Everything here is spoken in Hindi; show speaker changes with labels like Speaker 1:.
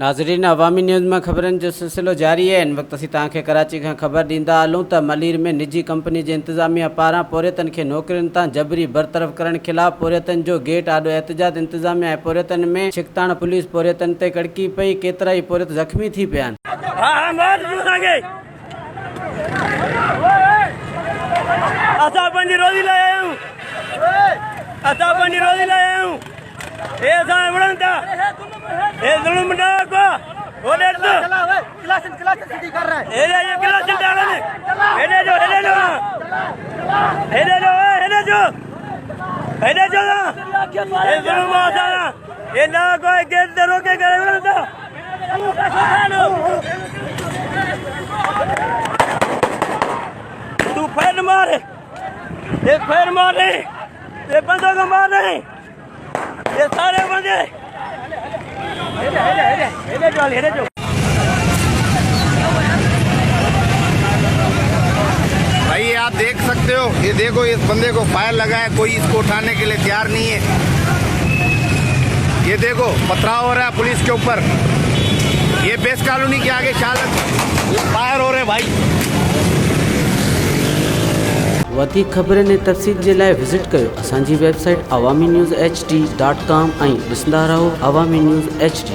Speaker 1: नाज़रीन, अवामी न्यूज़ में खबरन जो सिलसिलो जारी है। इन वक्त असीं तव्हांखे कराची खां ख़बर ॾींदा हलूं त मलीर में निजी कंपनी जे इंतज़ामिया पारां पोरियतनि खे नौकरियुनि तां जबरी बरतरफ़ करण ख़िलाफ़ पोरियतनि जो गेट आॾो एहतजाज। इंतज़ामिया ऐं पोरियतनि में छिकताण पुलिस पोरियतनि ते कड़की पई। केतिरा ई पोरियत ज़ख़्मी थी पिया आहिनि।
Speaker 2: तू फैर मारे, ये फैर मारे, ये बंदों को मार रहे, ये सारे बंदे जो
Speaker 3: भाई आप देख सकते हो, ये देखो इस बंदे को फायर लगा है, कोई इसको उठाने के लिए तैयार नहीं है। ये देखो पथराव हो रहा है पुलिस के ऊपर। ये बेस कॉलोनी के आगे फायर हो रहे भाई।
Speaker 1: वधीक ख़बरनि ऐं तफ़सील जे लाइ विज़िट कयो असांजी वेबसाइट awaminews.hd.com ऐं ॾिसंदा रहो अवामी न्यूज़ HD।